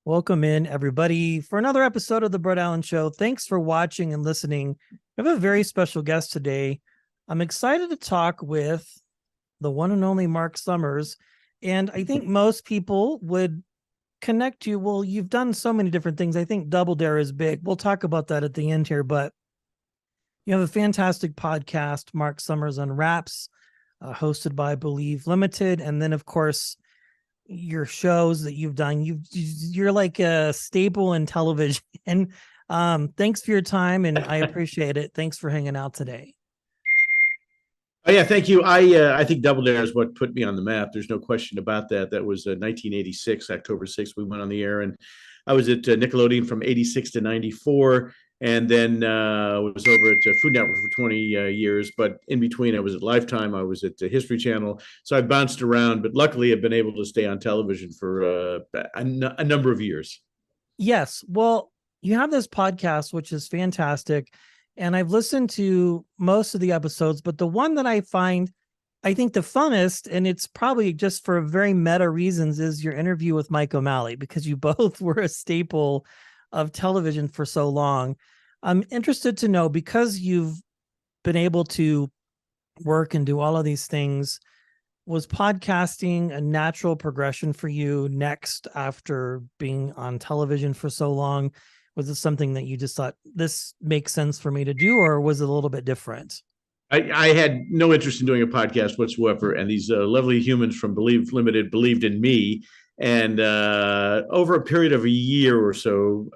Welcome in, everybody, for another episode of the Brett Allen Show. Thanks for watching and listening. We have a very special guest today. I'm excited to talk with the one and only Marc Summers. And I think most people would connect you. Well, you've done so many different things. I think Double Dare is big. We'll talk about that at the end here. But you have a fantastic podcast, Marc Summers Unwraps, hosted by Believe Limited. And then, of course, your shows that you've done, you're like a staple in television. And thanks for your time, and I appreciate it. Thanks for hanging out today. Oh yeah, thank you. I think Double Dare is what put me on the map. There's no question about that. That was 1986, October 6th. We went on the air, and I was at Nickelodeon from 86 to 94. And then was over at Food Network for 20 years. But in between, I was at Lifetime. I was at the History Channel. So I bounced around. But luckily, I've been able to stay on television for a number of years. Yes. Well, you have this podcast, which is fantastic. And I've listened to most of the episodes. But the one that I find, I think, the funnest, and it's probably just for very meta reasons, is your interview with Mike O'Malley, because you both were a staple of television for so long. I'm interested to know, because you've been able to work and do all of these things, was podcasting a natural progression for you next after being on television for so long? Was it something that you just thought, this makes sense for me to do, or was it a little bit different? I had no interest in doing a podcast whatsoever. And these lovely humans from Believe Limited believed in me. And over a period of a year or so,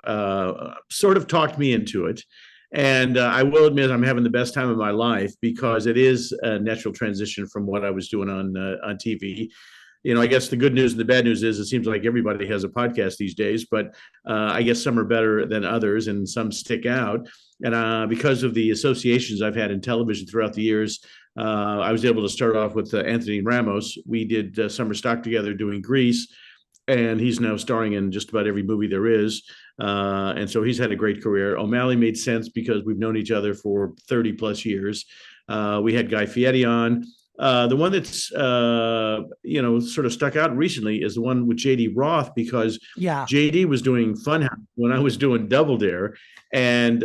sort of talked me into it. And I will admit I'm having the best time of my life, because it is a natural transition from what I was doing on TV. You know, I guess the good news and the bad news is it seems like everybody has a podcast these days, but I guess some are better than others and some stick out. And because of the associations I've had in television throughout the years, I was able to start off with Anthony Ramos. We did summer stock together doing Grease, and he's now starring in just about every movie there is. And so he's had a great career. O'Malley made sense because we've known each other for 30 plus years. We had Guy Fieri on. The one that's, sort of stuck out recently is the one with JD Roth, because JD was doing Funhouse when I was doing Double Dare. And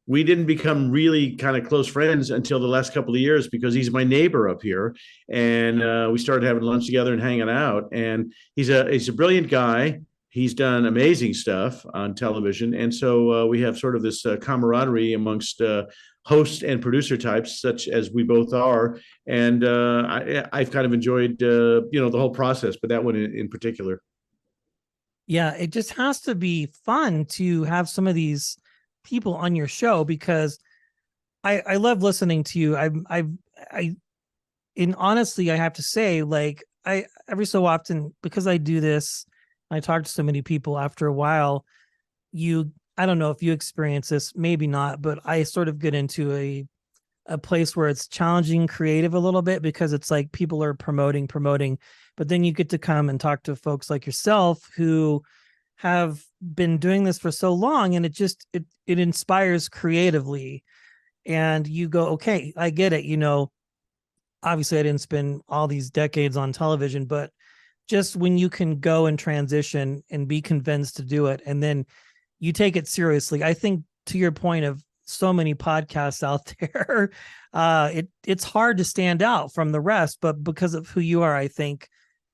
we didn't become really kind of close friends until the last couple of years, because he's my neighbor up here. And we started having lunch together and hanging out. And he's a brilliant guy. He's done amazing stuff on television. And so we have sort of this camaraderie amongst host and producer types, such as we both are. And I've kind of enjoyed, the whole process, but that one in particular. Yeah, it just has to be fun to have some of these people on your show, because I love listening to you. And honestly, I have to say, like, I every so often, because I do this, I talk to so many people, after a while, I don't know if you experience this, maybe not, but I sort of get into a place where it's challenging creative a little bit, because it's like people are promoting, but then you get to come and talk to folks like yourself who have been doing this for so long, and it inspires creatively. And you go, okay, I get it. Obviously I didn't spend all these decades on television, but just when you can go and transition and be convinced to do it, and then you take it seriously. I think, to your point of so many podcasts out there, it's hard to stand out from the rest, but because of who you are, I think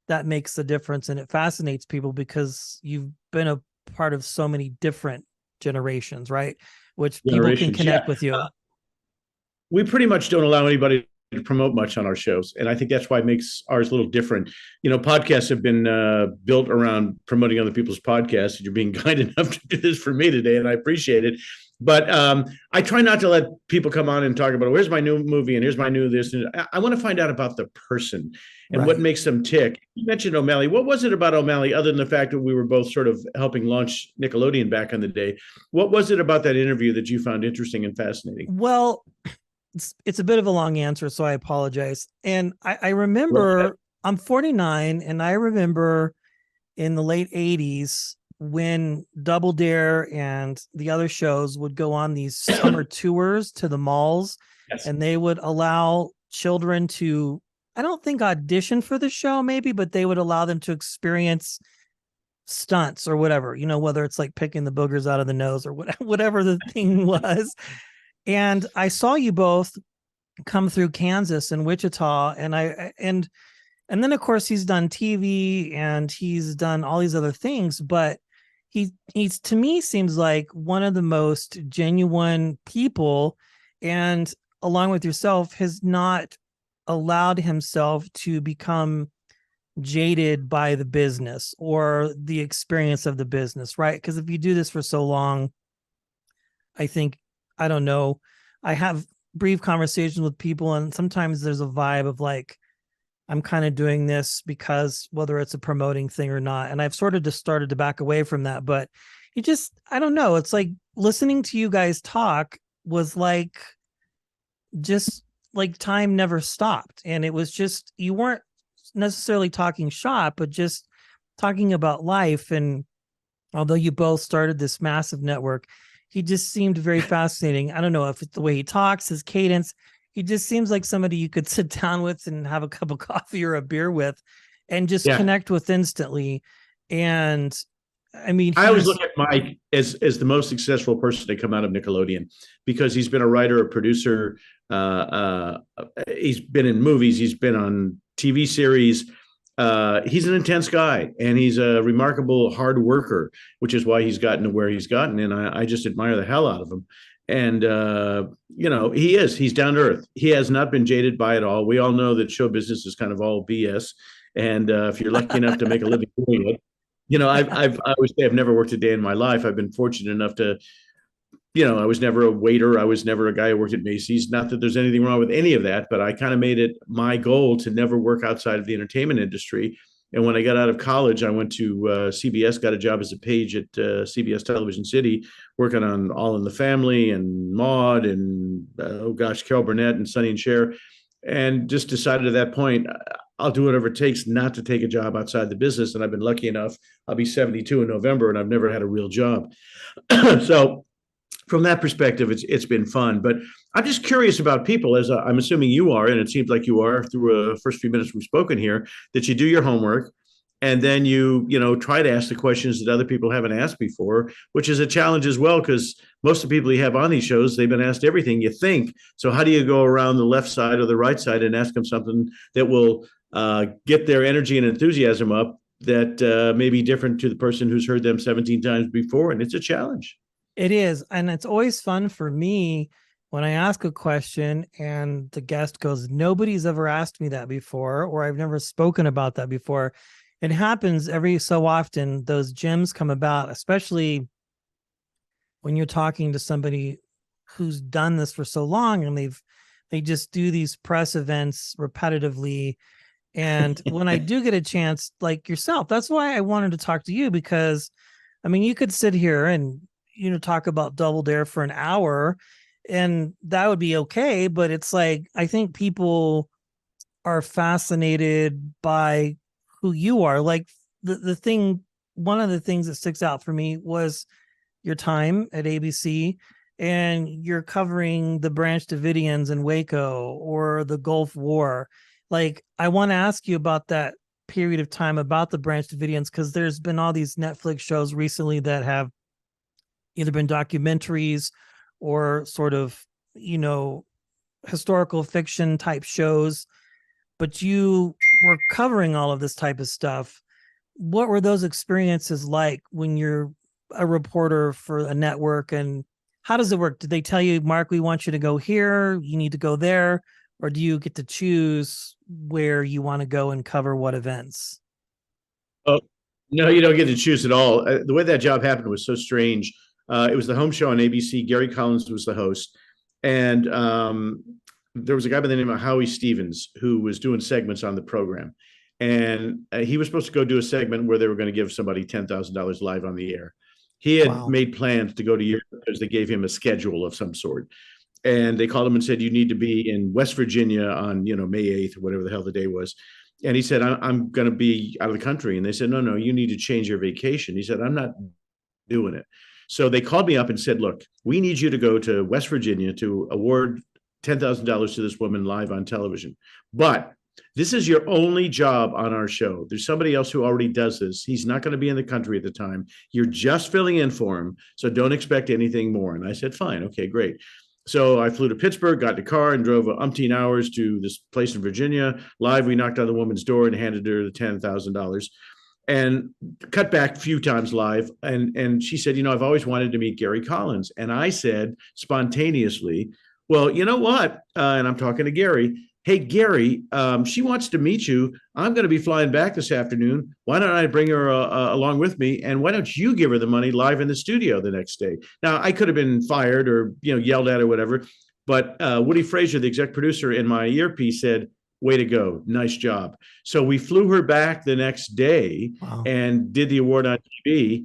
that makes the difference, and it fascinates people because you've been a part of so many different generations, right? Which people can connect with you. We pretty much don't allow anybody to promote much on our shows, and I think that's why it makes ours a little different. Podcasts have been built around promoting other people's podcasts, and you're being kind enough to do this for me today, and I appreciate it. But I try not to let people come on and talk about, where's my new movie and here's my new this. And I want to find out about the person and what makes them tick. You mentioned O'Malley. What was it about O'Malley, other than the fact that we were both sort of helping launch Nickelodeon back in the day? What was it about that interview that you found interesting and fascinating? Well, it's a bit of a long answer, so I apologize. And I remember I'm 49, and I remember in the late 80s when Double Dare and the other shows would go on these summer tours to the malls, Yes. and they would allow children to, I don't think audition for the show maybe, but they would allow them to experience stunts or whatever, whether it's like picking the boogers out of the nose or whatever the thing was. And I saw you both come through Kansas and Wichita, and then of course he's done TV and he's done all these other things, but he's to me seems like one of the most genuine people, and along with yourself has not allowed himself to become jaded by the business or the experience of the business, right? Because if you do this for so long, I think, I don't know, I have brief conversations with people, and sometimes there's a vibe of like, I'm kind of doing this because whether it's a promoting thing or not. And I've sort of just started to back away from that. But I don't know. It's like listening to you guys talk was like, just like time never stopped. And it was just, you weren't necessarily talking shop, but just talking about life. And although you both started this massive network, he just seemed very fascinating. I don't know if it's the way he talks, his cadence. He just seems like somebody you could sit down with and have a cup of coffee or a beer with and just Yeah. connect with instantly. And I mean, I always he's look at Mike as the most successful person to come out of Nickelodeon because he's been a writer, a producer. He's been in movies. He's been on TV series. He's an intense guy, and he's a remarkable hard worker, which is why he's gotten to where he's gotten. And I just admire the hell out of him. And he's down to earth. He has not been jaded by it all. We all know that show business is kind of all BS. And if you're lucky enough to make a living doing it, I always say I've never worked a day in my life. I've been fortunate enough to, I was never a waiter. I was never a guy who worked at Macy's. Not that there's anything wrong with any of that, but I kind of made it my goal to never work outside of the entertainment industry. And when I got out of college, I went to CBS, got a job as a page at CBS Television City, working on All in the Family and Maude and, Carol Burnett and Sonny and Cher. And just decided at that point, I'll do whatever it takes not to take a job outside the business. And I've been lucky enough. I'll be 72 in November, and I've never had a real job. So from that perspective, it's been fun. But I'm just curious about people, as I'm assuming you are, and it seems like you are through the first few minutes we've spoken here, that you do your homework and then you try to ask the questions that other people haven't asked before, which is a challenge as well, because most of the people you have on these shows, they've been asked everything you think. So how do you go around the left side or the right side and ask them something that will get their energy and enthusiasm up that may be different to the person who's heard them 17 times before? And it's a challenge. It is. And it's always fun for me when I ask a question and the guest goes, nobody's ever asked me that before, or I've never spoken about that before. It happens every so often. Those gems come about, especially when you're talking to somebody who's done this for so long and they just do these press events repetitively. And when I do get a chance, like yourself, that's why I wanted to talk to you, because I mean, you could sit here and talk about Double Dare for an hour and that would be okay. But it's like, I think people are fascinated by who you are. Like one of the things that sticks out for me was your time at ABC, and you're covering the Branch Davidians in Waco or the Gulf War. Like, I want to ask you about that period of time, about the Branch Davidians, because there's been all these Netflix shows recently that have either been documentaries or sort of, historical fiction type shows, but you were covering all of this type of stuff. What were those experiences like when you're a reporter for a network, and how does it work? Did they tell you, Mark, we want you to go here, you need to go there, or do you get to choose where you want to go and cover what events? Oh, no, you don't get to choose at all. The way that job happened was so strange. It was the home show on ABC. Gary Collins was the host. And there was a guy by the name of Howie Stevens who was doing segments on the program. And he was supposed to go do a segment where they were going to give somebody $10,000 live on the air. He had Wow. made plans to go to Europe because they gave him a schedule of some sort. And they called him and said, you need to be in West Virginia on, May 8th or whatever the hell the day was. And he said, I'm going to be out of the country. And they said, no, you need to change your vacation. He said, I'm not doing it. So they called me up and said, look, we need you to go to West Virginia to award $10,000 to this woman live on television. But this is your only job on our show. There's somebody else who already does this. He's not going to be in the country at the time. You're just filling in for him. So don't expect anything more. And I said, fine. Okay, great. So I flew to Pittsburgh, got in the car, and drove umpteen hours to this place in Virginia. Live, we knocked on the woman's door and handed her the $10,000 and cut back a few times live. And she said, I've always wanted to meet Gary Collins. And I said spontaneously, well, you know what? And I'm talking to Gary. Hey, Gary, she wants to meet you. I'm going to be flying back this afternoon. Why don't I bring her along with me? And why don't you give her the money live in the studio the next day? Now, I could have been fired or, yelled at or whatever. But Woody Frazier, the exec producer in my earpiece, said, way to go. Nice job. So we flew her back the next day. Wow. And did the award on TV.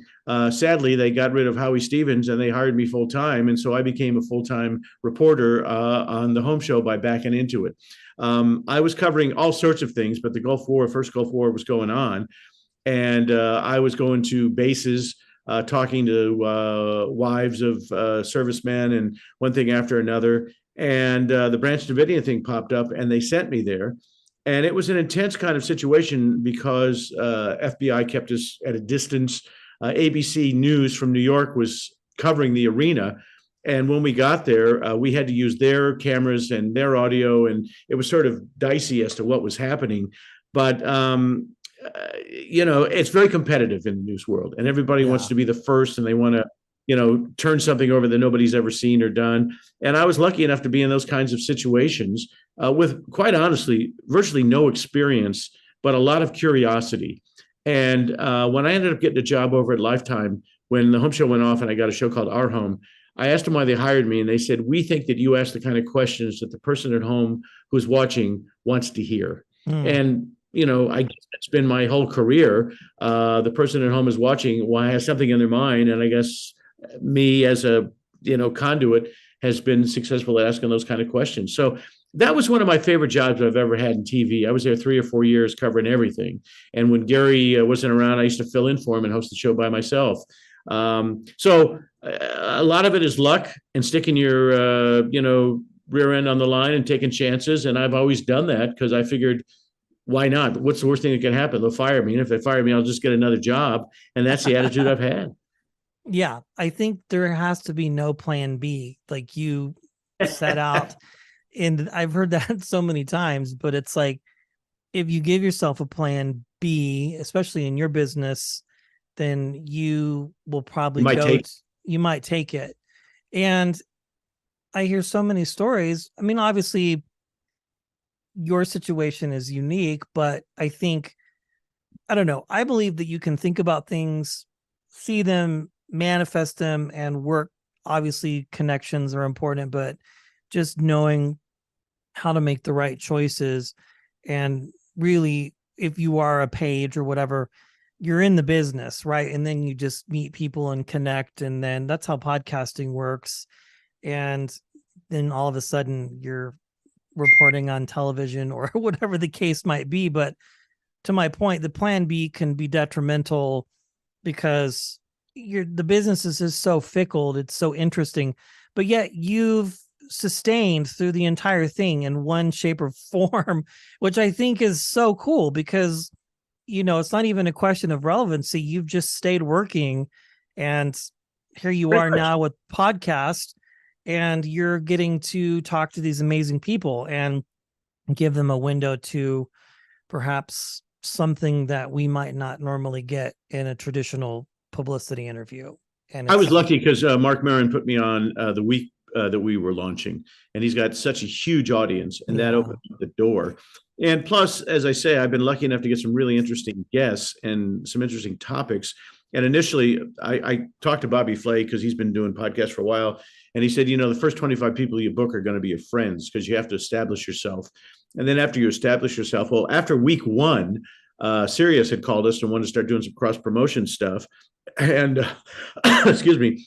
Sadly, they got rid of Howie Stevens and they hired me full time. And so I became a full time reporter on the home show by backing into it. I was covering all sorts of things, but the first Gulf War was going on. And I was going to bases, talking to wives of servicemen and one thing after another. And the Branch Davidian thing popped up and they sent me there. And it was an intense kind of situation because FBI kept us at a distance. ABC News from New York was covering the arena. And when we got there, we had to use their cameras and their audio. And it was sort of dicey as to what was happening. But, it's very competitive in the news world. And everybody wants to be the first and they want to, turn something over that nobody's ever seen or done. And I was lucky enough to be in those kinds of situations with, quite honestly, virtually no experience, but a lot of curiosity. And when I ended up getting a job over at Lifetime, when the home show went off and I got a show called Our Home, I asked them why they hired me. And they said, we think that you ask the kind of questions that the person at home who's watching wants to hear. And I guess that's been my whole career. The person at home is watching, has something in their mind. And I guess me as a, conduit has been successful at asking those kind of questions. So that was one of my favorite jobs I've ever had in TV. I was there 3 or 4 years covering everything. And when Gary wasn't around, I used to fill in for him and host the show by myself. So a lot of it is luck and sticking your, rear end on the line and taking chances. And I've always done that because I figured, why not? What's the worst thing that can happen? They'll fire me. And if they fire me, I'll just get another job. And that's the attitude I've had. Yeah, I think there has to be no plan B. Like you set out, and I've heard that so many times, but it's like, if you give yourself a plan B, especially in your business, then you will probably you might take it. And I hear so many stories. I mean, obviously your situation is unique, but I think, I don't know, I believe that you can think about things, see them, manifest them, and work. Obviously connections are important, but just knowing how to make the right choices. And really, if you are a page or whatever, you're in the business, right? And then you just meet people and connect. And then that's how podcasting works. And then all of a sudden you're reporting on television or whatever the case might be. But to my point, the plan B can be detrimental because the business is just so fickle. It's so interesting, but yet you've sustained through the entire thing in one shape or form, which I think is so cool because, it's not even a question of relevancy. You've just stayed working, and here you are now with podcast, and you're getting to talk to these amazing people and give them a window to perhaps something that we might not normally get in a traditional publicity interview. And I was lucky because Marc Maron put me on the week that we were launching, and he's got such a huge audience, and that opened up the door. And plus, as I say, I've been lucky enough to get some really interesting guests and some interesting topics. And initially, I talked to Bobby Flay because he's been doing podcasts for a while. And he said, the first 25 people you book are going to be your friends because you have to establish yourself. And then after you establish yourself, well, after week 1, Sirius had called us and wanted to start doing some cross promotion stuff. And excuse me,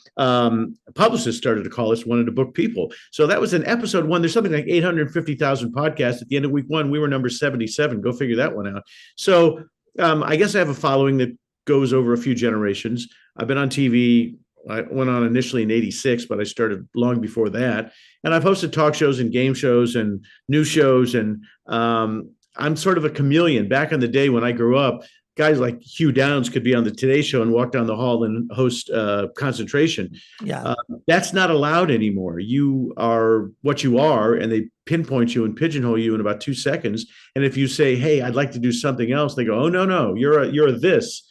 publicists started to call us, wanted to book people. So that was in episode one. There's something like 850,000 podcasts. At the end of week one, we were number 77. Go figure that one out. So I guess I have a following that goes over a few generations. I've been on TV. I went on initially in '86, but I started long before that. And I've hosted talk shows and game shows and news shows. And I'm sort of a chameleon. Back in the day when I grew up, guys like Hugh Downs could be on the Today Show and walk down the hall and host Concentration. Yeah. That's not allowed anymore. You are what you are, and they pinpoint you and pigeonhole you in about 2 seconds. And if you say, "Hey, I'd like to do something else," they go, "Oh, no, no, you're a this."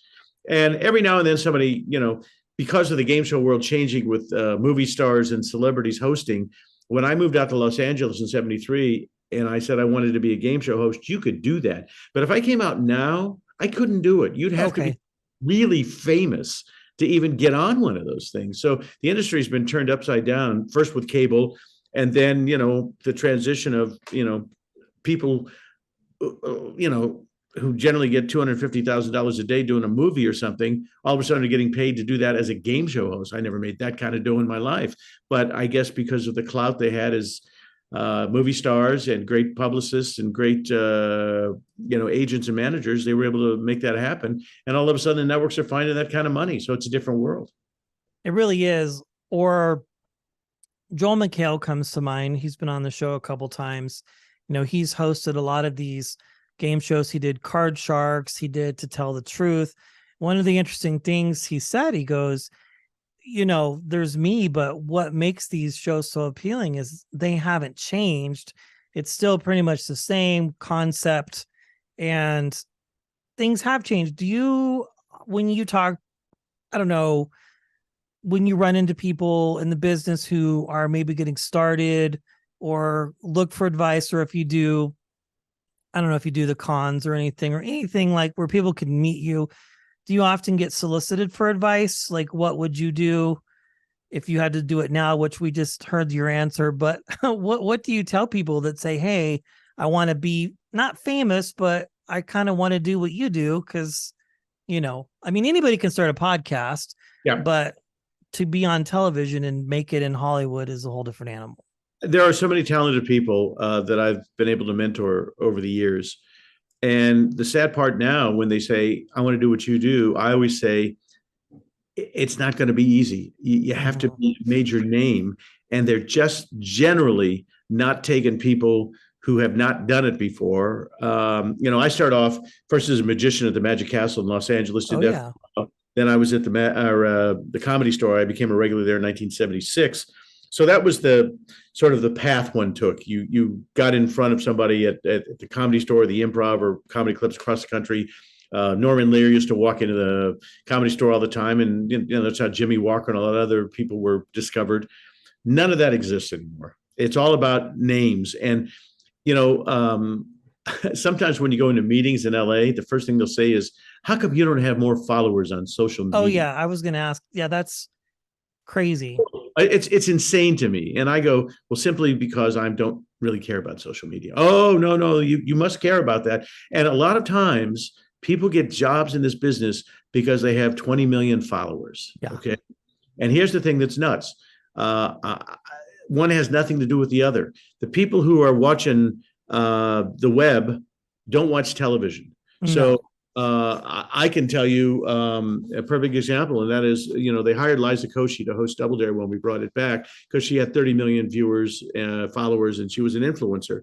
And every now and then somebody, because of the game show world changing with movie stars and celebrities hosting, when I moved out to Los Angeles in '73 and I said I wanted to be a game show host, you could do that. But if I came out now, I couldn't do it. You'd have to be really famous to even get on one of those things. So the industry has been turned upside down, first with cable, and then, the transition of, people, who generally get $250,000 a day doing a movie or something, all of a sudden are getting paid to do that as a game show host. I never made that kind of dough in my life. But I guess because of the clout they had as movie stars and great publicists and great, agents and managers, they were able to make that happen. And all of a sudden the networks are finding that kind of money. So it's a different world. It really is. Or Joel McHale comes to mind. He's been on the show a couple times. He's hosted a lot of these game shows. He did Card Sharks. He did To Tell the Truth. One of the interesting things he said, he goes, there's me, but what makes these shows so appealing is they haven't changed. It's still pretty much the same concept and things have changed. When you talk, I don't know, when you run into people in the business who are maybe getting started or look for advice, or if you do, I don't know if you do the cons or anything like where people can meet you, do you often get solicited for advice? Like, what would you do if you had to do it now, which we just heard your answer, but what do you tell people that say, "Hey, I want to be not famous, but I kind of want to do what you do"? Cause anybody can start a podcast, but to be on television and make it in Hollywood is a whole different animal. There are so many talented people that I've been able to mentor over the years. And the sad part now, when they say, "I want to do what you do," I always say, it's not going to be easy. You have to be a major name. And they're just generally not taking people who have not done it before. I start off first as a magician at the Magic Castle in Los Angeles. Then I was at the Comedy Store. I became a regular there in 1976. So that was the sort of the path one took. You got in front of somebody at the Comedy Store, the Improv, or comedy clubs across the country. Norman Lear used to walk into the Comedy Store all the time, and that's how Jimmy Walker and a lot of other people were discovered. None of that exists anymore. It's all about names. And sometimes when you go into meetings in LA, the first thing they'll say is, "How come you don't have more followers on social media?" Oh yeah, I was going to ask. Yeah, that's crazy. It's insane to me. And I go, "Well, simply because I don't really care about social media." "Oh, no, you must care about that." And a lot of times people get jobs in this business because they have 20 million followers. Yeah. Okay. And here's the thing that's nuts. One has nothing to do with the other. The people who are watching the web don't watch television. No. So I can tell you a perfect example, and that is, they hired Liza Koshy to host Double Dare when we brought it back because she had 30 million viewers, followers, and she was an influencer.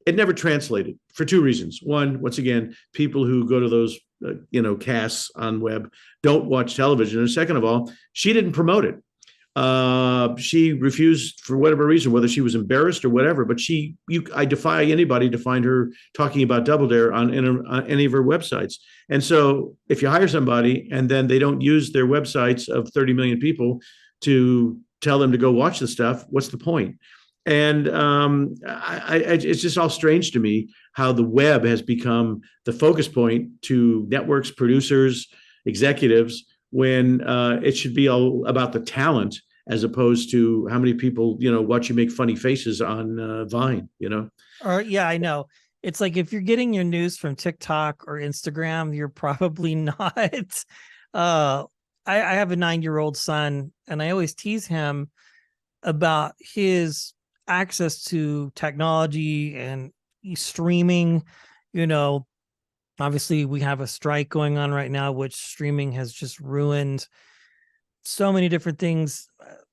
It never translated for two reasons. One, once again, people who go to those, casts on web don't watch television. And second of all, she didn't promote it. She refused for whatever reason, whether she was embarrassed or whatever, but I defy anybody to find her talking about Double Dare on any of her websites. And so if you hire somebody and then they don't use their websites of 30 million people to tell them to go watch the stuff, what's the point? And it's just all strange to me how the web has become the focus point to networks, producers, executives, when it should be all about the talent as opposed to how many people, watch you make funny faces on Vine, Or yeah, I know. it's like if you're getting your news from TikTok or Instagram, you're probably not. I have a 9-year-old son, and I always tease him about his access to technology and streaming. You know, obviously we have a strike going on right now, which streaming has just ruined so many different things.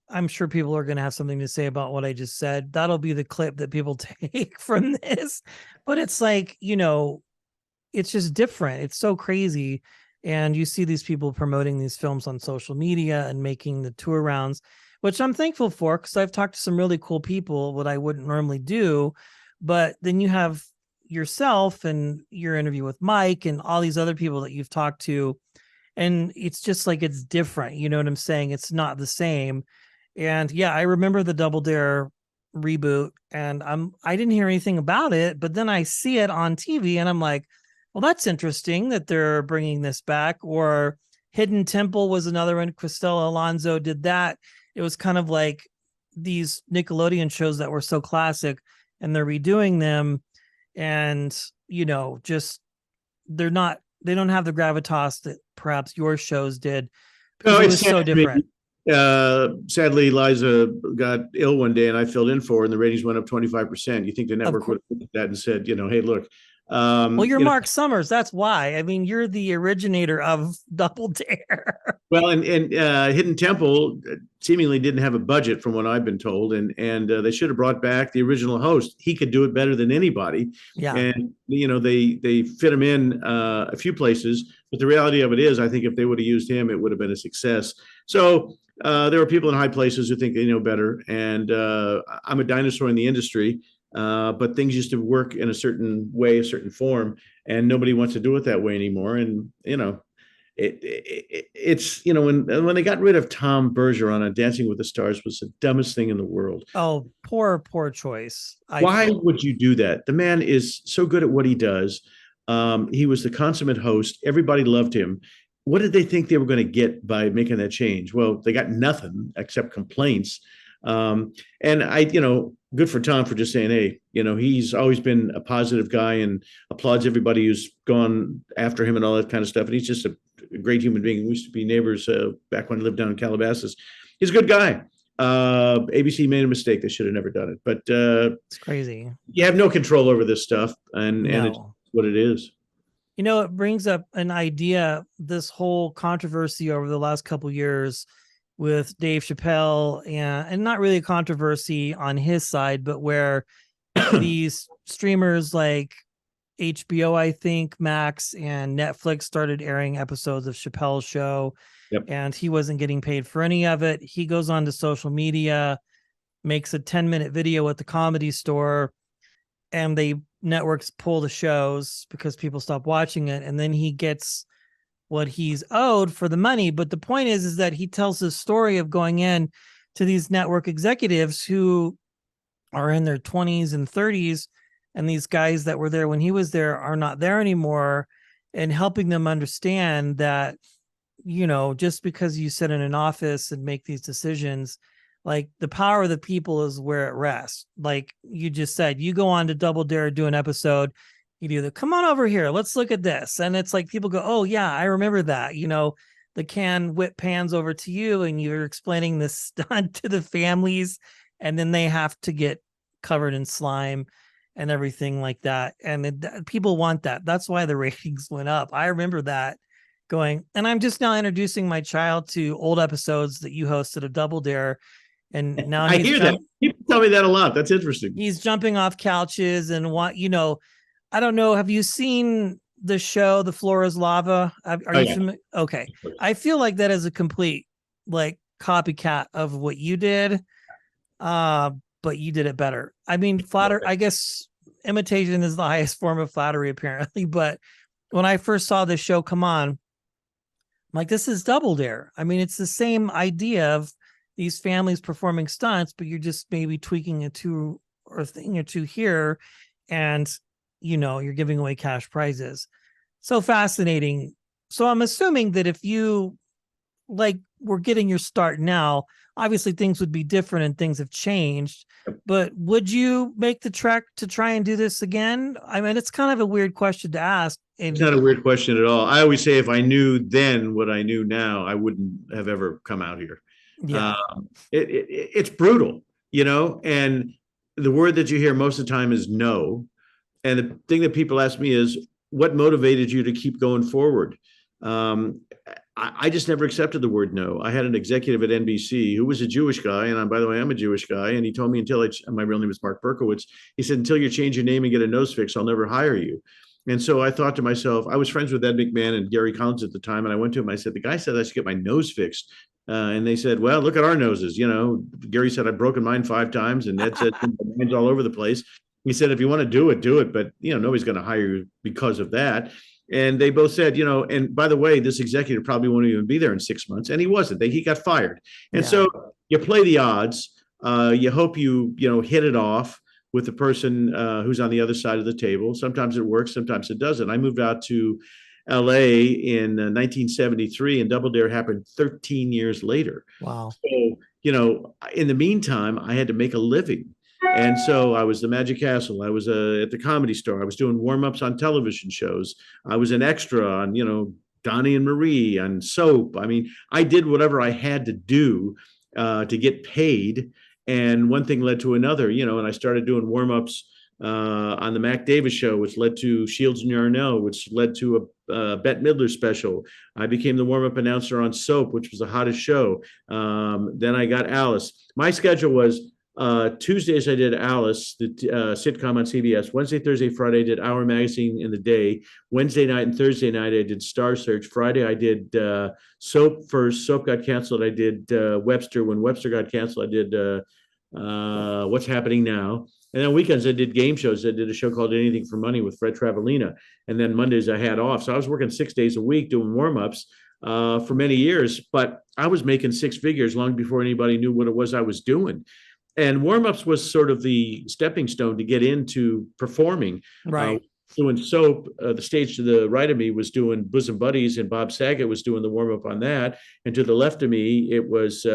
I'm sure people are going to have something to say about what I just said. That'll be the clip that people take from this. But it's like, it's just different. It's so crazy. And you see these people promoting these films on social media and making the tour rounds, which I'm thankful for because I've talked to some really cool people, what I wouldn't normally do. But then you have yourself and your interview with Mike and all these other people that you've talked to. And it's just like it's different. You know what I'm saying? It's not the same. And yeah, I remember the Double Dare reboot, and I didn't hear anything about it, but then I see it on TV and I'm like, well, that's interesting that they're bringing this back. Or Hidden Temple was another one. Cristela Alonso did that. It was kind of like these Nickelodeon shows that were so classic and they're redoing them. And, just they don't have the gravitas that perhaps your shows did because No, it it's was so different. sadly, Liza got ill one day, and I filled in for her, and the ratings went up 25%. You think the Of network would course. have looked at that and said, hey, look, Well, you're Mark Summers. That's why. I mean, you're the originator of Double Dare. well, and Hidden Temple seemingly didn't have a budget, from what I've been told, and they should have brought back the original host. He could do it better than anybody, Yeah. and they fit him in a few places. But the reality of it is, I think if they would have used him, it would have been a success. So there are people in high places who think they know better, and I'm a dinosaur in the industry. But things used to work in a certain way, a certain form, and nobody wants to do it that way anymore. And it's when they got rid of Tom Bergeron on Dancing with the Stars was the dumbest thing in the world. Oh, poor choice. I Why feel. would you do that? The man is so good at what he does. He was the consummate host. Everybody loved him. What did they think they were going to get by making that change? Well, they got nothing except complaints. And good for Tom for just saying, hey, he's always been a positive guy and applauds everybody who's gone after him and all that kind of stuff. And he's just a great human being. We used to be neighbors back when I lived down in Calabasas. He's a good guy. ABC made a mistake. They should have never done it. But It's crazy. you have no control over this stuff, and it's No. what it is. It brings up an idea, this whole controversy over the last couple of years with Dave Chappelle, and not really a controversy on his side, but where these streamers like HBO, I think, Max and Netflix started airing episodes of Chappelle's show. Yep. And he wasn't getting paid for any of it. He goes on to social media, makes a 10-minute video at the Comedy Store, and they networks pull the shows because people stop watching it, and then he gets what he's owed for the money. But the point is that he tells this story of going in to these network executives who are in their 20s and 30s, and these guys that were there when he was there are not there anymore, and helping them understand that, just because you sit in an office and make these decisions, like the power of the people is where it rests. Like you just said, you go on to Double Dare, do an episode, you do the come on over here, let's look at this. And it's like people go, oh yeah, I remember that. The can whip pans over to you and you're explaining this stunt to the families, and then they have to get covered in slime and everything like that. And people want that. That's why the ratings went up. I remember that going, and I'm just now introducing my child to old episodes that you hosted of Double Dare. And now I hear that. People tell me that a lot. That's interesting. He's jumping off couches and I don't know. Have you seen the show, The Floor is Lava? Are you familiar? Okay. I feel like that is a complete copycat of what you did. But you did it better. I mean, I guess imitation is the highest form of flattery, apparently. But when I first saw this show come on, I'm like, this is Double Dare. I mean, it's the same idea of these families performing stunts, but you're just maybe tweaking a thing or two here, and you're giving away cash prizes. So fascinating. So I'm assuming that if you were getting your start now, obviously things would be different and things have changed. But would you make the trek to try and do this again? I mean, it's kind of a weird question to ask. It's And not a weird question at all. I always say if I knew then what I knew now, I wouldn't have ever come out here. yeah, It's brutal, and the word that you hear most of the time is no. And the thing that people ask me is, what motivated you to keep going forward? Um, I just never accepted the word no. I had an executive at NBC who was a Jewish guy, and by the way, I'm a Jewish guy, and he told me my real name is Marc Berkowitz. He said, until you change your name and get a nose fix, I'll never hire you. And so I thought to myself, I was friends with Ed McMahon and Gary Collins at the time, and I went to him. I said, the guy said I should get my nose fixed. And they said, well, look at our noses. Gary said, I've broken mine 5 times, and Ed said, mine's all over the place. He said, if you want to do it, do it. But, nobody's going to hire you because of that. And they both said, and by the way, this executive probably won't even be there in 6 months. And he wasn't. He got fired. And so you play the odds. You hope you hit it off with the person who's on the other side of the table. Sometimes it works, sometimes it doesn't. I moved out to LA in 1973, and Double Dare happened 13 years later. wow. So, in the meantime, I had to make a living. And so I was the Magic Castle. I was at the Comedy Store. I was doing warm-ups on television shows. I was an extra on, Donnie and Marie, on soap. I mean, I did whatever I had to do to get paid. And one thing led to another, and I started doing warm-ups on the Mac Davis show, which led to Shields and Yarnell, which led to a Bette Midler special. I became the warm-up announcer on Soap, which was the hottest show. Then I got Alice. My schedule was Tuesdays I did Alice, the sitcom on CBS. Wednesday, Thursday, Friday I did Hour Magazine in the day. Wednesday night and Thursday night I did Star Search. Friday I did Soap first. Soap got canceled. I did Webster. When Webster got canceled, I did What's Happening Now. And then weekends I did game shows. I did a show called Anything for Money with Fred Travalena. And then Mondays I had off. So I was working 6 days a week doing warm-ups for many years. But I was making 6 figures long before anybody knew what it was I was doing. And warm-ups was sort of the stepping stone to get into performing. Right. Doing Soap, the stage to the right of me was doing Bosom Buddies, and Bob Saget was doing the warm-up on that. And to the left of me, it was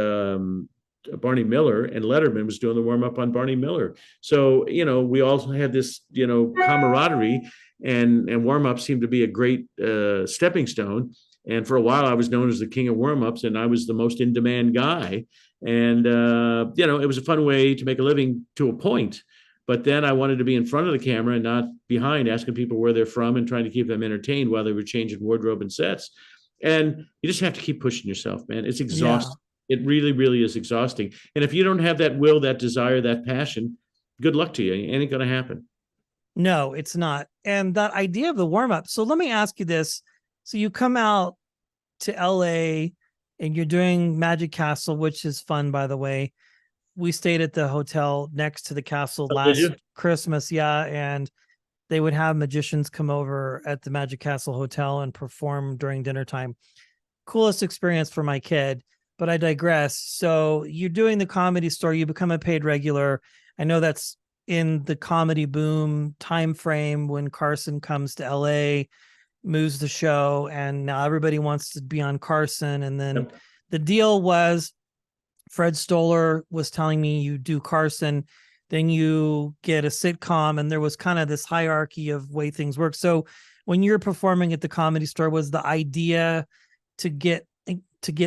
Barney Miller, and Letterman was doing the warm-up on Barney Miller. So, we also had this, camaraderie, and warm-up seemed to be a great stepping stone. And for a while, I was known as the king of warm-ups, and I was the most in-demand guy. And, it was a fun way to make a living to a point. But then I wanted to be in front of the camera and not behind, asking people where they're from and trying to keep them entertained while they were changing wardrobe and sets. And you just have to keep pushing yourself, man. It's exhausting. Yeah. It really, really is exhausting. And if you don't have that will, that desire, that passion, good luck to you. It ain't going to happen. No, it's not. And that idea of the warm-up. So let me ask you this. So you come out to LA and you're doing Magic Castle, which is fun, by the way. We stayed at the hotel next to the castle last Christmas. Yeah. And they would have magicians come over at the Magic Castle Hotel and perform during dinner time. Coolest experience for my kid, but I digress. So you're doing the Comedy Store, you become a paid regular. I know that's in the comedy boom time frame when Carson comes to LA, moves the show, and now everybody wants to be on Carson. And then the deal was Fred Stoller was telling me you do Carson, then you get a sitcom, and there was kind of this hierarchy of way things work. So when you're performing at the Comedy Store, was the idea to get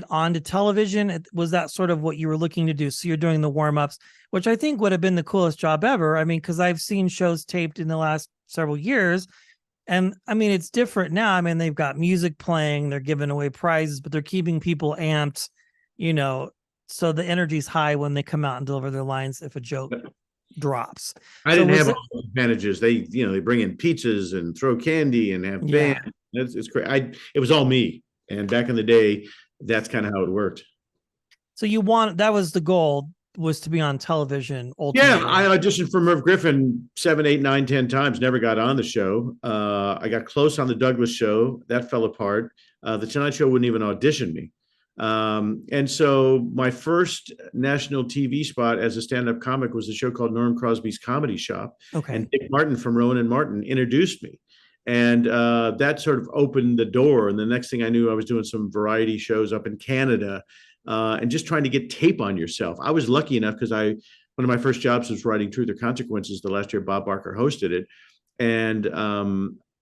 onto television? Was that sort of what you were looking to do? So you're doing the warm-ups, which I think would have been the coolest job ever. I mean, because I've seen shows taped in the last several years, and I mean, it's different now. I mean, they've got music playing, they're giving away prizes, but they're keeping people amped, so the energy's high when they come out and deliver their lines if a joke drops. I didn't have all the advantages. They bring in pizzas and throw candy and have band. Yeah. It's great. It was all me. And back in the day, that's kind of how it worked. So that was the goal, was to be on television. Ultimately. Yeah, I auditioned for Merv Griffin 7, 8, 9, 10 times. Never got on the show. I got close on the Douglas show. That fell apart. The Tonight Show wouldn't even audition me. And so my first national TV spot as a stand-up comic was a show called Norm Crosby's Comedy Shop. Okay. And Dick Martin from Rowan and Martin introduced me. And that sort of opened the door. And the next thing I knew, I was doing some variety shows up in Canada. and just trying to get tape on yourself. I was lucky enough because one of my first jobs was writing Truth or Consequences the last year Bob Barker hosted it. And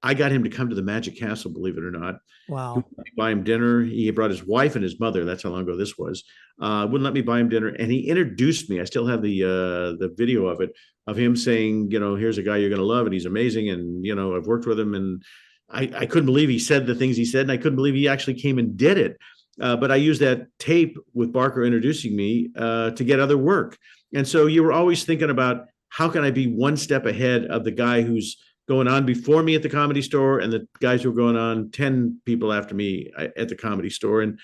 I got him to come to the Magic Castle, believe it or not. He Wow. wouldn't let me buy him dinner. He brought his wife and his mother. That's how long ago this was. Wouldn't let me buy him dinner, and he introduced me. I still have the video of it, of him saying, here's a guy you're going to love, and he's amazing, and I've worked with him, and I couldn't believe he said the things he said, and I couldn't believe he actually came and did it. But I used that tape with Barker introducing me to get other work, and so you were always thinking about how can I be one step ahead of the guy who's going on before me at the Comedy Store and the guys who were going on 10 people after me at the Comedy Store. And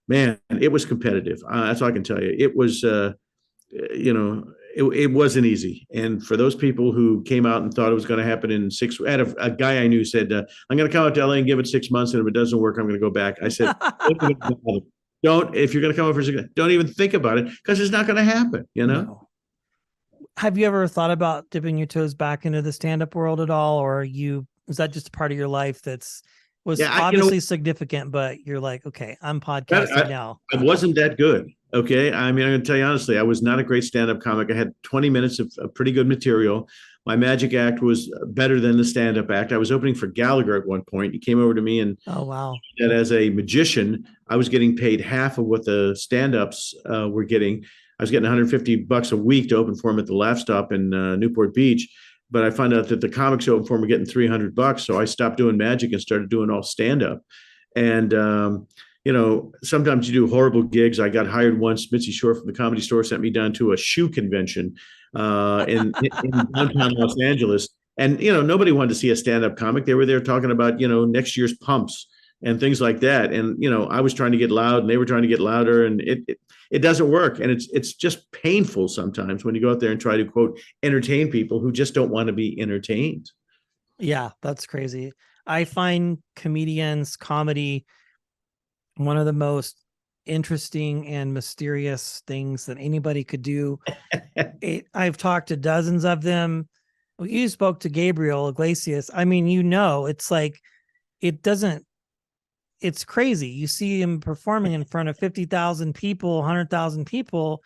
man, it was competitive. That's all I can tell you. It was, it wasn't easy. And for those people who came out and thought it was going to happen in 6, I had a guy I knew said, I'm going to come out to LA and give it 6 months. And if it doesn't work, I'm going to go back. I said, if you're going to come over for 6 months, don't even think about it because it's not going to happen, No. Have you ever thought about dipping your toes back into the stand-up world at all? Or is that just a part of your life was obviously significant, but you're like, okay, I'm podcasting now. I wasn't that good. Okay. I mean, I'm going to tell you honestly, I was not a great stand-up comic. I had 20 minutes of pretty good material. My magic act was better than the stand-up act. I was opening for Gallagher at one point. He came over to me and oh wow, that as a magician, I was getting paid half of what the stand-ups were getting. I was getting $150 a week to open for him at the Laugh Stop in Newport Beach. But I found out that the comics open for him were getting $300. So I stopped doing magic and started doing all stand-up. And, sometimes you do horrible gigs. I got hired once. Mitzi Shore from the Comedy Store sent me down to a shoe convention in downtown Los Angeles. And, nobody wanted to see a stand-up comic. They were there talking about, next year's pumps and things like that. And, I was trying to get loud and they were trying to get louder, and it doesn't work. And it's just painful sometimes when you go out there and try to, quote, entertain people who just don't want to be entertained. Yeah, that's crazy. I find comedy one of the most interesting and mysterious things that anybody could do. I've talked to dozens of them. You spoke to Gabriel Iglesias. I mean, it's like, it's crazy. You see him performing in front of 50,000 people, 100,000 people.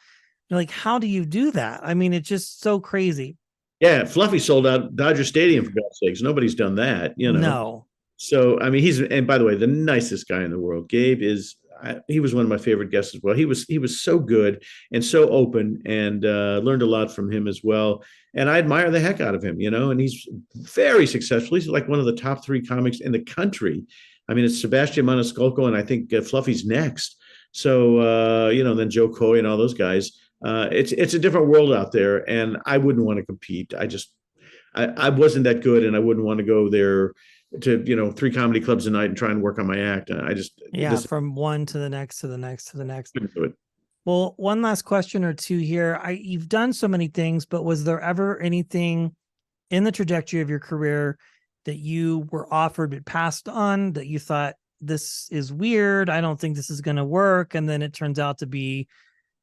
You're like, how do you do that? I mean, it's just so crazy. Yeah, Fluffy sold out Dodger Stadium for God's sakes. Nobody's done that, No. So, I mean, and by the way, the nicest guy in the world. Gabe he was one of my favorite guests as well. He was so good and so open, and learned a lot from him as well. And I admire the heck out of him, and he's very successful. He's like one of the top 3 comics in the country. I mean, it's Sebastian Maniscalco, and I think Fluffy's next. So, then Joe Coy and all those guys. It's a different world out there, and I wouldn't want to compete. I wasn't that good, and I wouldn't want to go there to 3 comedy clubs a night and try and work on my act. From one to the next to the next to the next. Do it. Well, one last question or two here. You've done so many things, but was there ever anything in the trajectory of your career that you were offered but passed on, that you thought, this is weird, I don't think this is going to work, and then it turns out to be,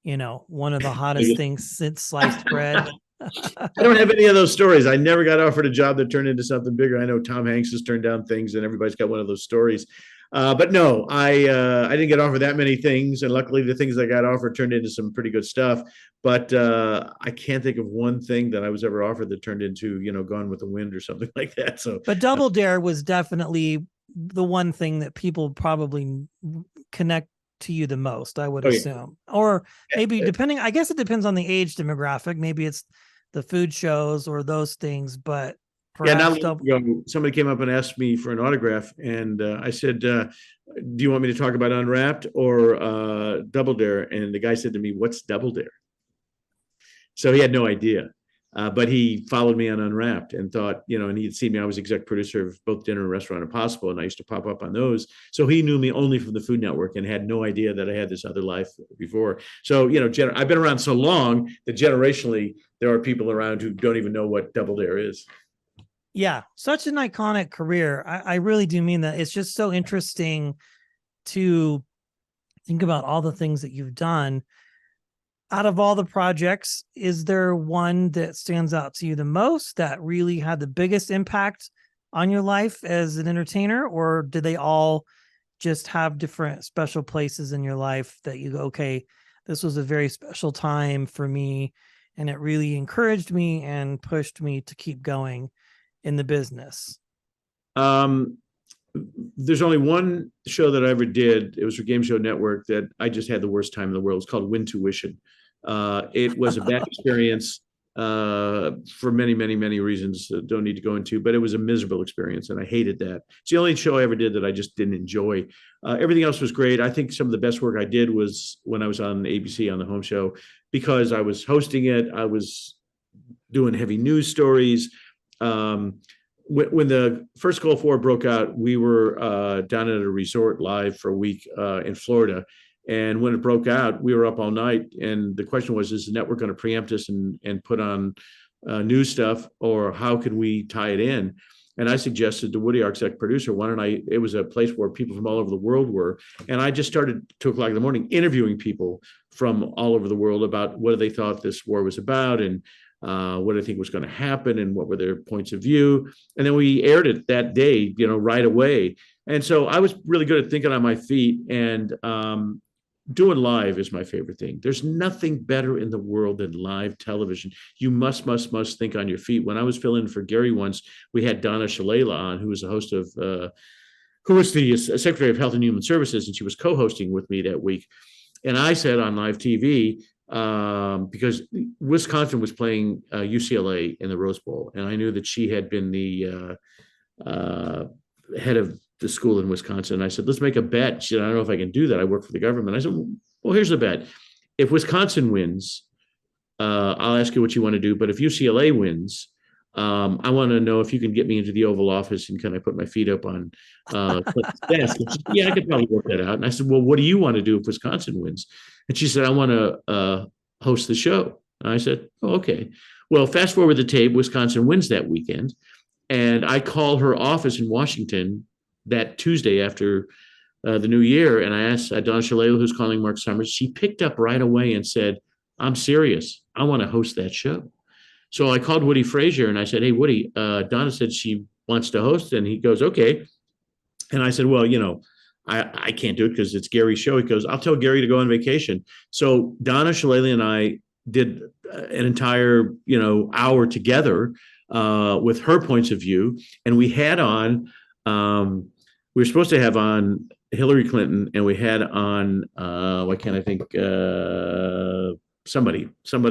one of the hottest things since sliced bread? I don't have any of those stories. I never got offered a job that turned into something bigger. I know Tom Hanks has turned down things, and everybody's got one of those stories. But no, I didn't get offered that many things, and luckily the things I got offered turned into some pretty good stuff. But I can't think of one thing that I was ever offered that turned into Gone with the Wind or something like that. So, but Double Dare was definitely the one thing that people probably connect to you the most, I would assume. Yeah. Or maybe depending, I guess it depends on the age demographic. Maybe it's the food shows or those things, but somebody came up and asked me for an autograph, and I said, do you want me to talk about Unwrapped or Double Dare? And the guy said to me, what's Double Dare? So he had no idea. But he followed me on Unwrapped and thought, and he'd seen me. I was exec producer of both Dinner and Restaurant Impossible, and I used to pop up on those. So he knew me only from the Food Network and had no idea that I had this other life before. So, I've been around so long that generationally, there are people around who don't even know what Double Dare is. Yeah, such an iconic career. I really do mean that. It's just so interesting to think about all the things that you've done. Out of all the projects, is there one that stands out to you the most that really had the biggest impact on your life as an entertainer, or did they all just have different special places in your life that you go, okay, this was a very special time for me. And it really encouraged me and pushed me to keep going in the business. Um, there's only one show that I ever did. It was for Game Show Network that I just had the worst time in the world. It's called Win Tuition. It was a bad experience for many, many, many reasons. Don't need to go into, but it was a miserable experience, and I hated that. It's the only show I ever did that I just didn't enjoy. Everything else was great. I think some of the best work I did was when I was on ABC on the Home Show, because I was hosting it. I was doing heavy news stories. When the first Gulf War broke out, we were down at a resort live for a week in Florida. And when it broke out, we were up all night. And the question was, is the network going to preempt us and put on news stuff, or how can we tie it in? And I suggested to Woody, our exec producer, why don't I, it was a place where people from all over the world were. And I just started 2 o'clock in the morning interviewing people from all over the world about what they thought this war was about, and what I think was going to happen, and what were their points of view. And then we aired it that day, right away. And so I was really good at thinking on my feet, and doing live is my favorite thing. There's nothing better in the world than live television. You must think on your feet. When I was filling in for Gary once, we had Donna Shalala on, who was the host of, who was the Secretary of Health and Human Services, and she was co-hosting with me that week. And I said on live TV, because Wisconsin was playing UCLA in the Rose Bowl, and I knew that she had been the head of the school in Wisconsin. And I said, let's make a bet. She said, I don't know if I can do that. I work for the government. I said, well, here's the bet. If Wisconsin wins, I'll ask you what you want to do. But if UCLA wins, I want to know if you can get me into the Oval Office, and can I put my feet up on Clinton's desk? Said, yeah, I could probably work that out. And I said, well, what do you want to do if Wisconsin wins? And she said, I want to host the show. And I said, oh, okay. Well, fast forward the tape, Wisconsin wins that weekend. And I call her office in Washington that Tuesday after the new year. And I asked Donna Shalala, who's calling Marc Summers. She picked up right away and said, I'm serious. I want to host that show. So I called Woody Frazier and I said, hey, Woody, Donna said she wants to host. And he goes, okay. And I said, well, I can't do it because it's Gary's show. He goes, I'll tell Gary to go on vacation. So Donna Shalala and I did an entire, hour together with her points of view. And we had on, we were supposed to have on Hillary Clinton, and we had on, why can't I think, somebody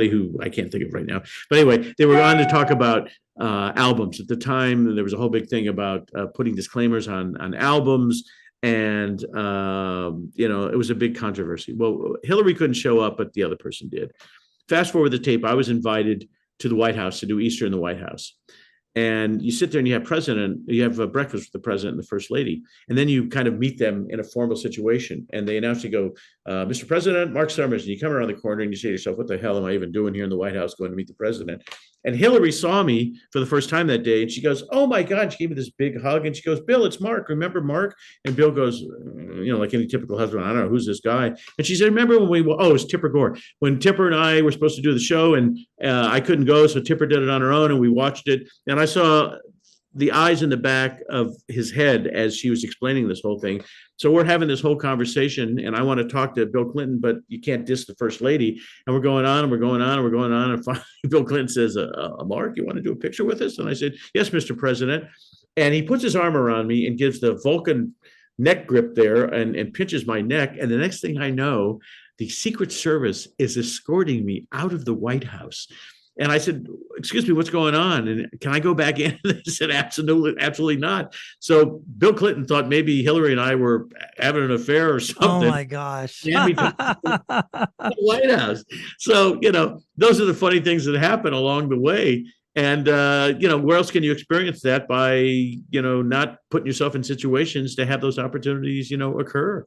who I can't think of right now. But anyway, they were on to talk about albums. At the time, there was a whole big thing about putting disclaimers on albums. And, it was a big controversy. Well, Hillary couldn't show up, but the other person did. Fast forward the tape, I was invited to the White House to do Easter in the White House. And you sit there and you have a breakfast with the president and the first lady. And then you kind of meet them in a formal situation. And they announce, you go, Mr. President, Marc Summers. And you come around the corner and you say to yourself, what the hell am I even doing here in the White House going to meet the president? And Hillary saw me for the first time that day. And she goes, oh my God. She gave me this big hug. And she goes, Bill, it's Marc. Remember Marc? And Bill goes, like any typical husband, I don't know, who's this guy? And she said, remember when it's Tipper Gore. When Tipper and I were supposed to do the show, and I couldn't go. So Tipper did it on her own, and we watched it. And I saw the eyes in the back of his head as she was explaining this whole thing. So we're having this whole conversation, and I want to talk to Bill Clinton, but you can't diss the first lady. And we're going on and we're going on and we're going on. And finally, Bill Clinton says, Marc, you want to do a picture with us? And I said, yes, Mr. President. And he puts his arm around me and gives the Vulcan neck grip there and pinches my neck. And the next thing I know, the Secret Service is escorting me out of the White House. And I said, excuse me, what's going on? And can I go back in? They said, absolutely not. So Bill Clinton thought maybe Hillary and I were having an affair or something. Oh my gosh. The White House. So, those are the funny things that happen along the way. And, where else can you experience that by, not putting yourself in situations to have those opportunities, occur?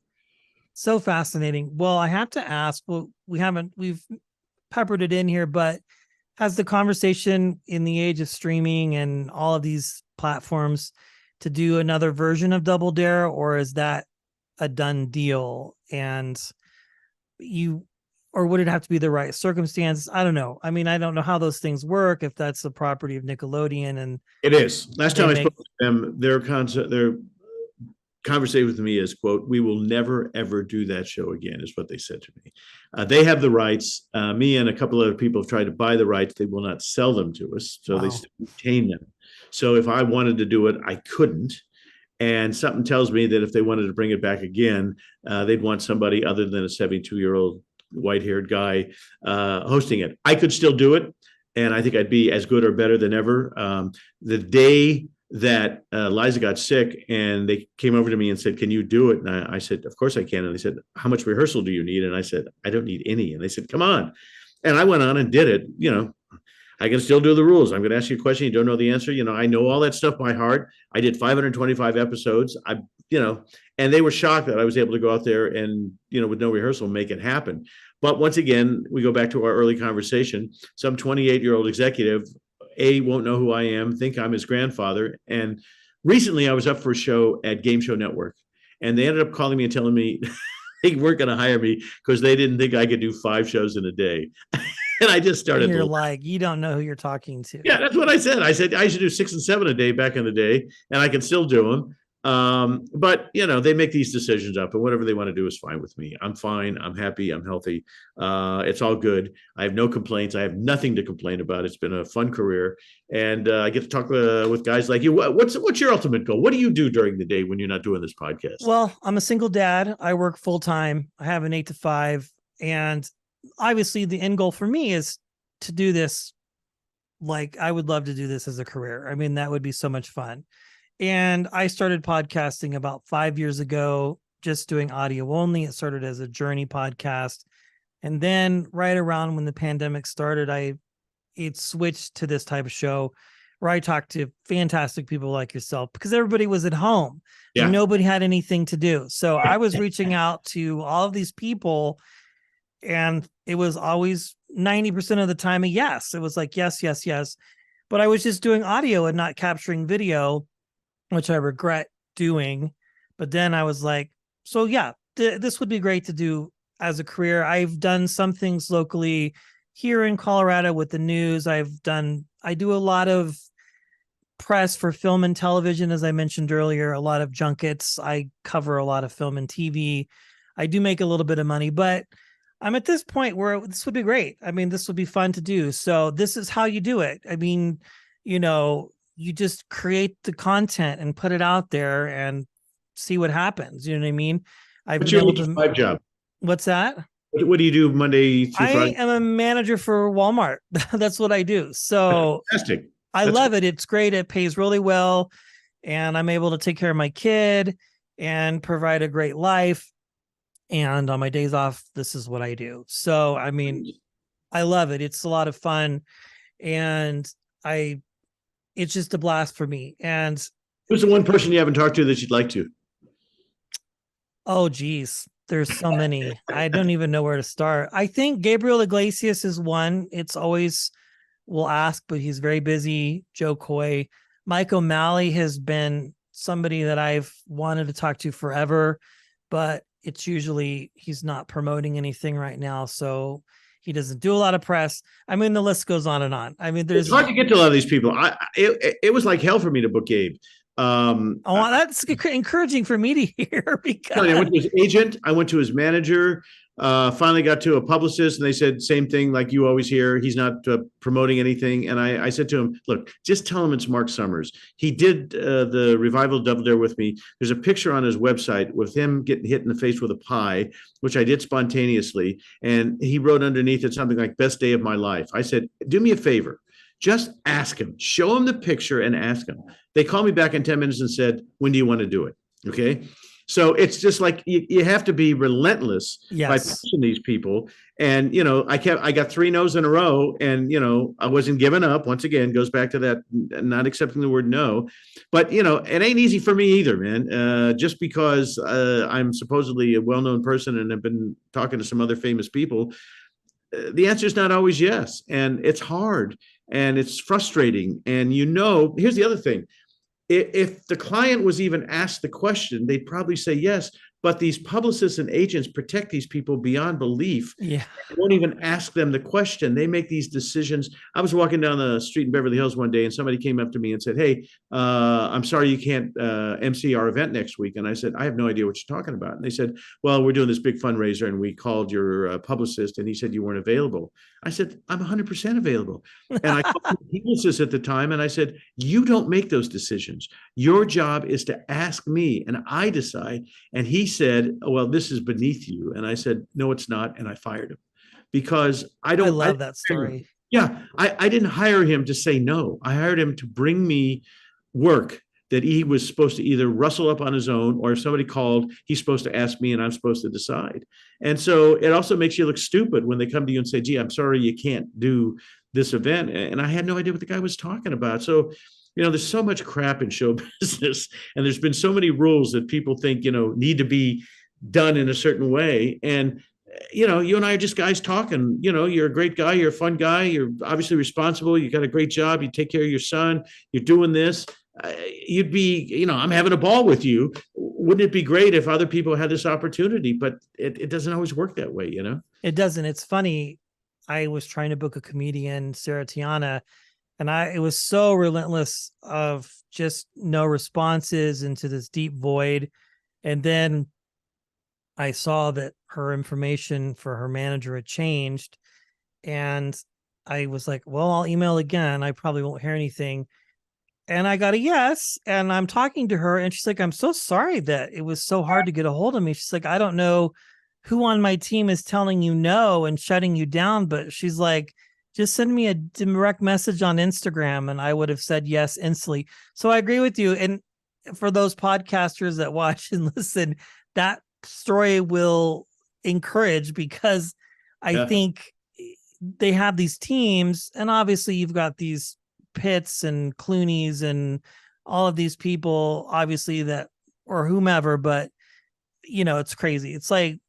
So fascinating. Well, I have to ask, we've peppered it in here, but has the conversation in the age of streaming and all of these platforms to do another version of Double Dare, or is that a done deal? And or would it have to be the right circumstances? I don't know. I mean, I don't know how those things work, if that's the property of Nickelodeon. And it is. Last time I spoke to them, their conversation with me is, quote, "We will never, ever do that show again," is what they said to me. They have the rights. Me and a couple other people have tried to buy the rights. They will not sell them to us, so they Wow. still retain them. So if I wanted to do it, I couldn't. And something tells me that if they wanted to bring it back again, they'd want somebody other than a 72-year-old white-haired guy hosting it. I could still do it, and I think I'd be as good or better than ever. The day that Liza got sick and they came over to me and said, "Can you do it?" And I said, "Of course I can." And they said, "How much rehearsal do you need?" And I said, "I don't need any." And they said, "Come on." And I went on and did it. I can still do the rules. I'm going to ask you a question. You don't know the answer. I know all that stuff by heart. I did 525 episodes. And they were shocked that I was able to go out there and, with no rehearsal, make it happen. But once again, we go back to our early conversation. Some 28-year-old executive, won't know who I am, think I'm his grandfather. And recently I was up for a show at Game Show Network, and they ended up calling me and telling me they weren't going to hire me because they didn't think I could do 5 shows in a day. And I just started. You're like, you don't know who you're talking to. Yeah, that's what I said. I said I should do 6 and 7 a day back in the day, and I can still do them. But they make these decisions up, and whatever they want to do is fine with me. I'm fine. I'm happy. I'm healthy. It's all good. I have no complaints. I have nothing to complain about. It's been a fun career, and I get to talk with guys like you. What's your ultimate goal? What do you do during the day when you're not doing this podcast? Well, I'm a single dad. I work full time. I have an 8 to 5, and obviously the end goal for me is to do this. Like, I would love to do this as a career. I mean, that would be so much fun. And I started podcasting about 5 years ago, just doing audio only. It started as a journey podcast. And then right around when the pandemic started, it switched to this type of show where I talked to fantastic people like yourself, because everybody was at home. Yeah. And nobody had anything to do. So I was reaching out to all of these people, and it was always 90% of the time a yes. It was like, yes, yes, yes. But I was just doing audio and not capturing video, which I regret doing. But then I was like, so yeah, this would be great to do as a career. I've done some things locally here in Colorado with the news. I do a lot of press for film and television, as I mentioned earlier, a lot of junkets. I cover a lot of film and TV. I do make a little bit of money, but I'm at this point where this would be great. I mean, this would be fun to do. So this is how you do it. I mean, you just create the content and put it out there and see what happens. You know what I mean? What's your 5 job? What's that? What do you do Monday through Friday? I am a manager for Walmart. That's what I do. So fantastic. I love it. It's great. It pays really well. And I'm able to take care of my kid and provide a great life. And on my days off, this is what I do. So, I mean, I love it. It's a lot of fun. And it's just a blast for me. And who's the one person you haven't talked to that you'd like to? Oh, geez. There's so many. I don't even know where to start. I think Gabriel Iglesias is one. It's always, we'll ask, but he's very busy. Joe Coy. Mike O'Malley has been somebody that I've wanted to talk to forever, but it's usually he's not promoting anything right now. So he doesn't do a lot of press. I mean, the list goes on and on. I mean, it's hard to get to a lot of these people. It was like hell for me to book Gabe. That's encouraging for me to hear, because I went to his agent, I went to his manager, finally got to a publicist, and they said same thing like you always hear. He's not promoting anything. And I said to him, look, just tell him it's Marc Summers. He did the Revival Double Dare with me. There's a picture on his website with him getting hit in the face with a pie, which I did spontaneously. And he wrote underneath it something like best day of my life. I said, do me a favor. Just ask him, show him the picture and ask him. They called me back in 10 minutes and said, when do you want to do it? Okay. So it's just like, you have to be relentless by pushing these people. And, I got 3 no's in a row, and, I wasn't giving up. Once again, goes back to that, not accepting the word no, but, it ain't easy for me either, man. Just because I'm supposedly a well-known person and have been talking to some other famous people, the answer is not always yes. And it's hard. And it's frustrating. And here's the other thing. If the client was even asked the question, they'd probably say yes. But these publicists and agents protect these people beyond belief. Yeah. Won't even ask them the question. They make these decisions. I was walking down the street in Beverly Hills one day, and somebody came up to me and said, "Hey, I'm sorry you can't MC our event next week." And I said, "I have no idea what you're talking about." And they said, "Well, we're doing this big fundraiser, and we called your publicist, and he said you weren't available." I said, "I'm 100% available." And I called the publicist at the time, and I said, "You don't make those decisions. Your job is to ask me, and I decide." And he said, "Well, this is beneath you." And I said, "No, it's not." And I fired him because I I don't. love that story. Yeah, I didn't hire him to say no. I hired him to bring me work that he was supposed to either rustle up on his own, or if somebody called, he's supposed to ask me and I'm supposed to decide. And so it also makes you look stupid when they come to you and say, "Gee, I'm sorry you can't do this event." And I had no idea what the guy was talking about. So, there's so much crap in show business, and there's been so many rules that people think, need to be done in a certain way. And you and I are just guys talking. You're a great guy, you're a fun guy, you're obviously responsible, you got a great job, you take care of your son, you're doing this. You'd be, I'm having a ball with you. Wouldn't it be great if other people had this opportunity? But it doesn't always work that way. It doesn't. It's funny. I was trying to book a comedian, Sarah Tiana, and it was so relentless of just no responses into this deep void. And then I saw that her information for her manager had changed, and I was like, well, I'll email again. I probably won't hear anything. And I got a yes. And I'm talking to her, and she's like, "I'm so sorry that it was so hard to get a hold of me." She's like, "I don't know who on my team is telling you no and shutting you down." But she's like, "Just send me a direct message on Instagram and I would have said yes instantly." So I agree with you. And for those podcasters that watch and listen, that story will encourage, because I Yeah. think they have these teams, and obviously you've got these Pitts and Clooney's and all of these people, obviously, that, or whomever, but it's crazy. It's like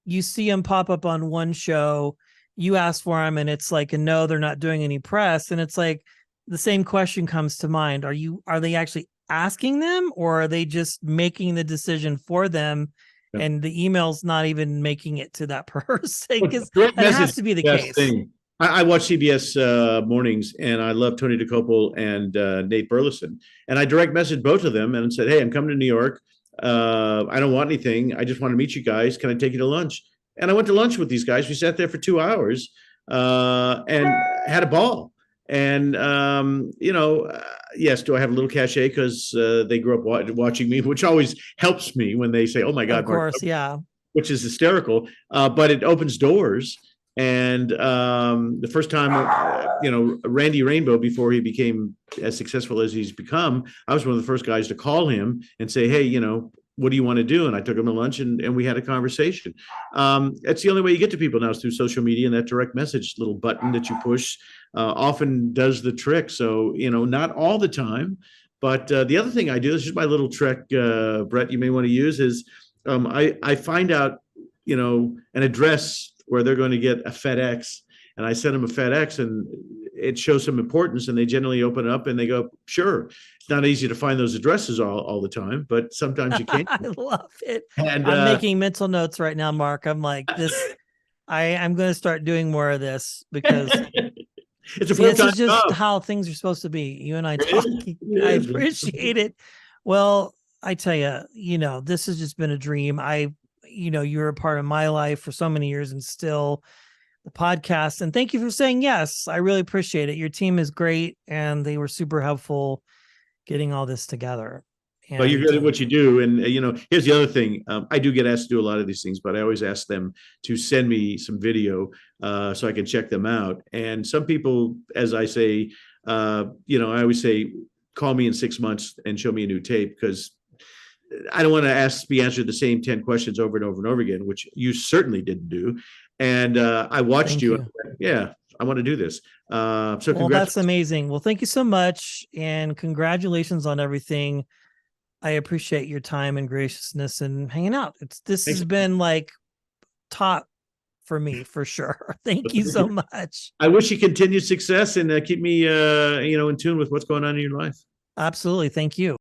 you see them pop up on one show, you ask for them, and it's like, no, they're not doing any press. And it's like the same question comes to mind. Are they actually asking them, or are they just making the decision for them? Yeah. And the email's not even making it to that person, because Direct that message has to be the best case. thing. I watch CBS mornings, and I love Tony DeCopel and Nate Burleson. And I direct messaged both of them and said, "Hey, I'm coming to New York. I don't want anything. I just want to meet you guys. Can I take you to lunch?" And I went to lunch with these guys. We sat there for 2 hours and had a ball. And yes, do I have a little cachet because they grew up watching me, which always helps me when they say, "Oh my God, Of Mark," course, yeah. which is hysterical. But it opens doors. And the first time, Randy Rainbow, before he became as successful as he's become, I was one of the first guys to call him and say, "Hey, what do you want to do?" And I took him to lunch, and we had a conversation. That's the only way you get to people now, is through social media, and that direct message little button that you push often does the trick. So, not all the time. But the other thing I do, this is my little trick, Brett, you may want to use, is I find out, an address where they're going to get a FedEx, and I send them a FedEx, and it shows some importance, and they generally open it up and they go, "Sure." It's not easy to find those addresses all the time, but sometimes you can. I love it. And I'm making mental notes right now, Mark. I'm like, I'm going to start doing more of this, because it's a this full-time is just job. how things are supposed to be. You and I It is. talking. It I is. appreciate it. Well, I tell you, this has just been a dream. You're a part of my life for so many years, and still the podcast. And thank you for saying yes. I really appreciate it. Your team is great, and they were super helpful getting all this together. But you're And good at what you do. And, here's the other thing. I do get asked to do a lot of these things, but I always ask them to send me some video so I can check them out. And some people, as I say, I always say, call me in 6 months and show me a new tape, because I don't want to be answered the same 10 questions over and over and over again, which you certainly didn't do. And I watched thank you. you. Yeah, I want to do this. So Well, congratulations. that's amazing. Well, thank you so much, and congratulations on everything. I appreciate your time and graciousness and hanging out. This Thanks. has been like top for me, for sure. Thank you so much. I wish you continued success, and keep me, in tune with what's going on in your life. Absolutely. Thank you.